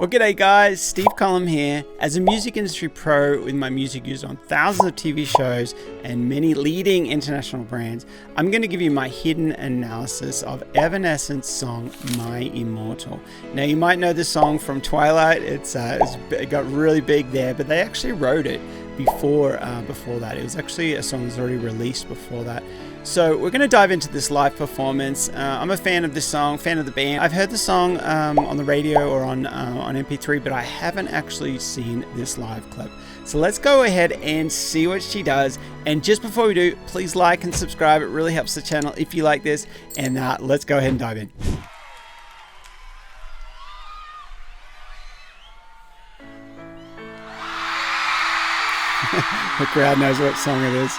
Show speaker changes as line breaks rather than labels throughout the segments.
Well, g'day guys, Steve Cullum here. As a music industry pro with my music used on thousands of TV shows and many leading international brands, I'm going to give you my hidden analysis of Evanescence song, My Immortal. Now, you might know this song from Twilight. It got really big there, but they actually wrote it before that. It was actually a song that was already released before that. So we're going to dive into this live performance. I'm a fan of this song, fan of the band. I've heard the song on the radio or on MP3, but I haven't actually seen this live clip. So let's go ahead and see what she does. And just before we do, please like and subscribe. It really helps the channel if you like this. And let's go ahead and dive in. The crowd knows what song it is.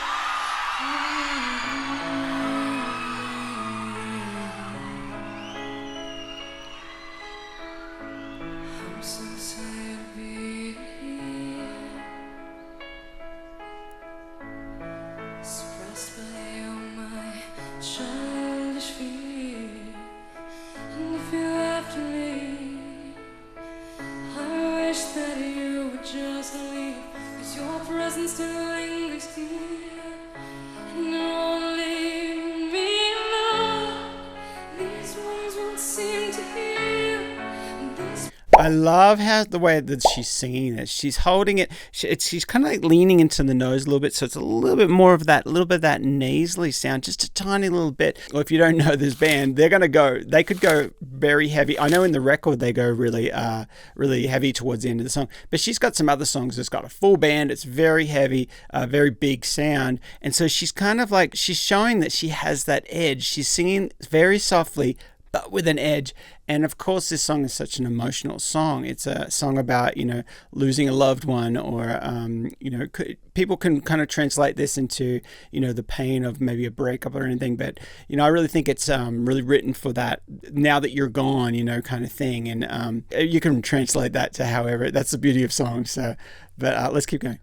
I love how the way that she's singing it. She's holding it. She's kind of like leaning into the nose a little bit, so it's a little bit more of that, little bit of that nasally sound, just a tiny little bit. Well, if you don't know this band, they could go very heavy. I know in the record they go really heavy towards the end of the song, but she's got some other songs that's got a full band. It's very heavy, very big sound, and so she's kind of like she's showing that she has that edge. She's singing very softly, but with an edge. And of course, this song is such an emotional song. It's a song about, losing a loved one, or, people can kind of translate this into, the pain of maybe a breakup or anything. But, I really think it's really written for that now that you're gone, kind of thing. And you can translate that to however. That's the beauty of songs. So, but let's keep going.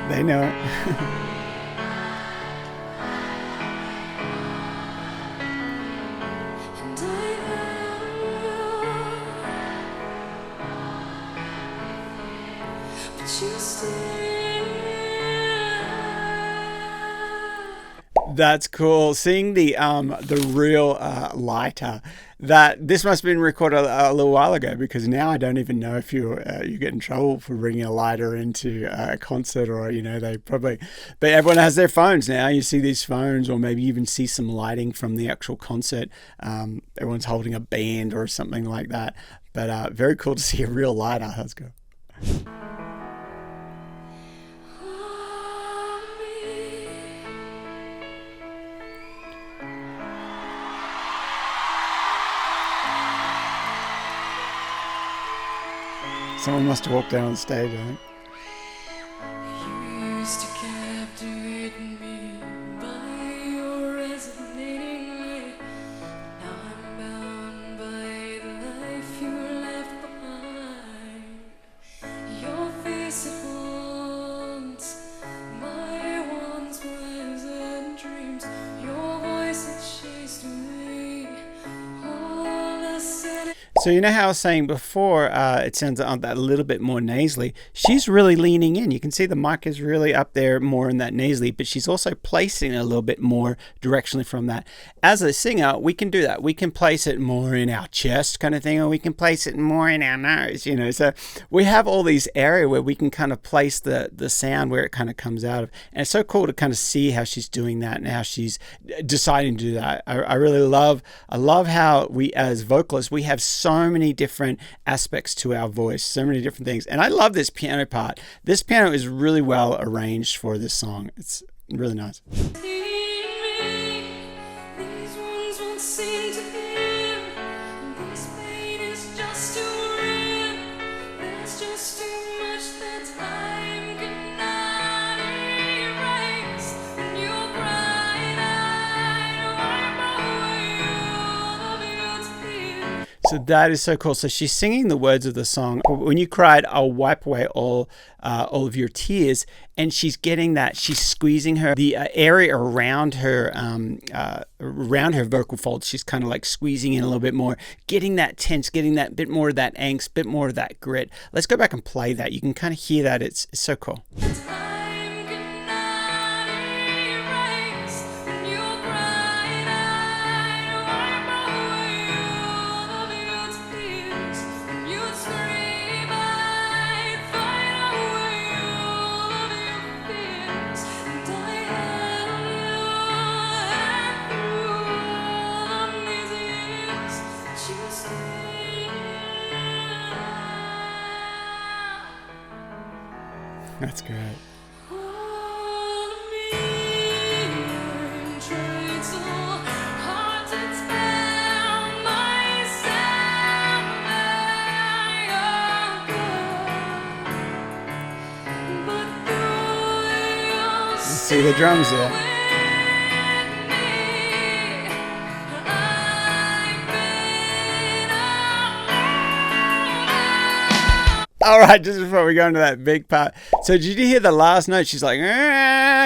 They know it. That's cool. Seeing the real lighter. That this must have been recorded a little while ago, because now I don't even know if you get in trouble for bringing a lighter into a concert, or they probably. But everyone has their phones now. You see these phones, or maybe even see some lighting from the actual concert. Everyone's holding a band or something like that. But very cool to see a real lighter. Let's go. Someone must have walked down on the stage, I think. You used to captivate me by your resonating light. Now I'm bound by the life you left behind. Your face it haunts my once pleasant dreams. Your voice it chased me. All the sudden. So you know how I was saying before, it sounds that a little bit more nasally. She's really leaning in. You can see the mic is really up there more in that nasally, but she's also placing it a little bit more directionally from that. As a singer, we can do that. We can place it more in our chest kind of thing, or we can place it more in our nose, So we have all these areas where we can kind of place the sound where it kind of comes out of. And it's so cool to kind of see how she's doing that and how she's deciding to do that. I really love how we as vocalists, we have so many different aspects to our voice, so many different things. And I love this piano part. This piano is really well arranged for this song. It's really nice.
So that is so cool. So she's singing the words of the song. When you cried, I'll wipe away all of your tears. And she's getting that. She's squeezing the area around her vocal folds. She's kind of like squeezing in a little bit more, getting that tense, getting that bit more of that angst, bit more of that grit. Let's go back and play that. You can kind of hear that. It's so cool. That's great. See the drums there. All right, just before we go into that big part. So did you hear the last note? She's like,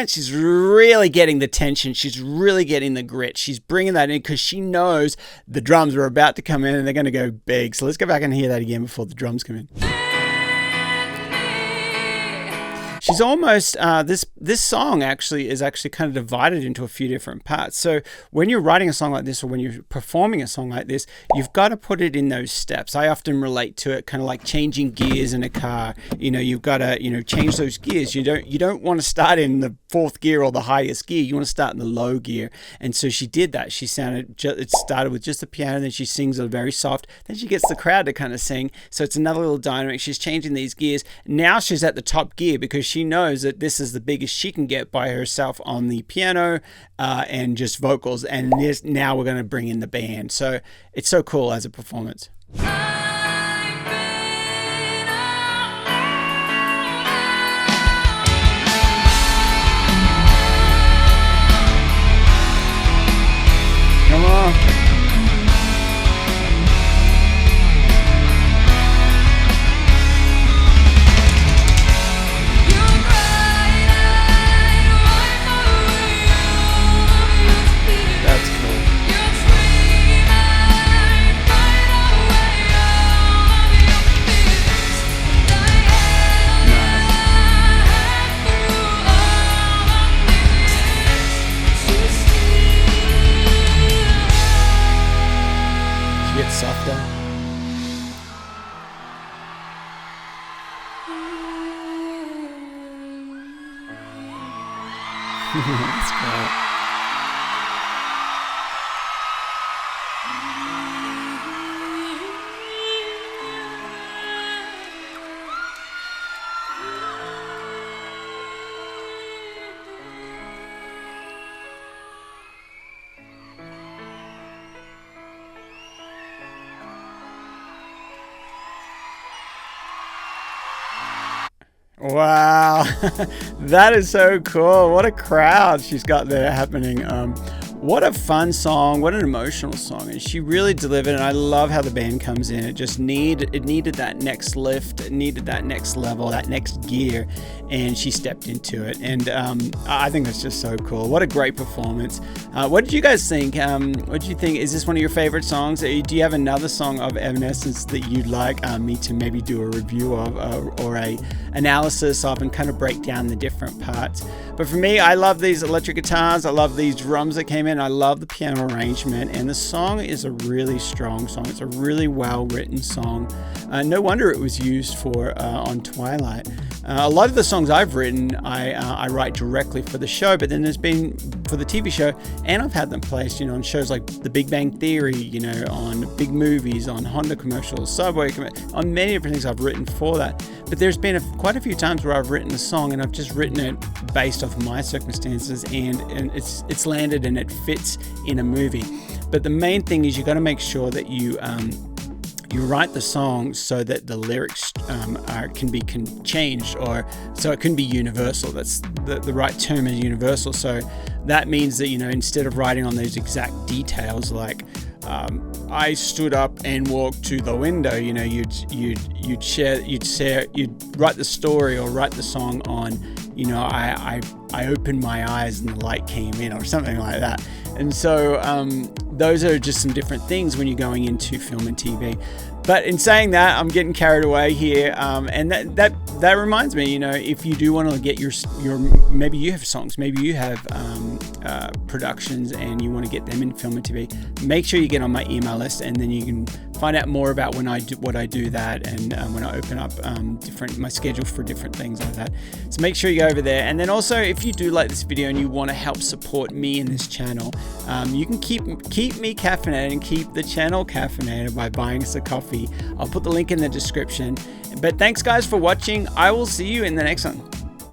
she's really getting the tension. She's really getting the grit. She's bringing that in because she knows the drums are about to come in and they're going to go big. So let's go back and hear that again before the drums come in. She's almost, this song actually is kind of divided into a few different parts. So when you're writing a song like this or when you're performing a song like this, you've got to put it in those steps. I often relate to it kind of like changing gears in a car. You've got to, change those gears. You don't want to start in the fourth gear or the highest gear. You want to start in the low gear. And so she did that. It started with just the piano, then she sings a very soft, then she gets the crowd to kind of sing. So it's another little dynamic. She's changing these gears. Now she's at the top gear because she knows that this is the biggest she can get by herself on the piano and just vocals. And now we're going to bring in the band. So it's so cool as a performance. Come on. Softer. That's great. Wow, that is so cool. What a crowd she's got there happening. What a fun song. What an emotional song. And she really delivered. And I love how the band comes in. It needed that next lift. It needed that next level, that next gear. And she stepped into it. And I think that's just so cool. What a great performance. What did you guys think? What did you think? Is this one of your favorite songs? Do you have another song of Evanescence that you'd like me to maybe do a review of or a analysis of and kind of break down the different parts? But for me, I love these electric guitars. I love these drums that came in. I love the piano arrangement, and the song is a really strong song. It's a really well-written song. No wonder it was used for on Twilight. A lot of the songs I've written, I write directly for the show, but then there's been for the TV show, and I've had them placed, on shows like The Big Bang Theory, on big movies, on Honda commercials, Subway commercials, on many different things I've written for that. But there's been quite a few times where I've written a song and I've just written it based off my circumstances, and it's landed and it fits in a movie. But the main thing is you got to make sure that you write the song so that the lyrics can be changed, or so it can be universal. That's the right term is universal. So that means that instead of writing on those exact details like I stood up and walked to the window. You know, you'd write the story or write the song on, you know, I opened my eyes and the light came in, or something like that. And so those are just some different things when you're going into film and TV. But in saying that, I'm getting carried away here, and that reminds me, you know, if you do want to get your maybe you have songs, maybe you have productions, and you want to get them in film and TV, make sure you get on my email list, and then you can find out more about when I do that, and when I open up my schedule for different things like that. So make sure you go over there. And then also, if you do like this video and you want to help support me in this channel, you can keep me caffeinated and keep the channel caffeinated by buying us a coffee. I'll put the link in the description. But thanks guys for watching. I will see you in the next one.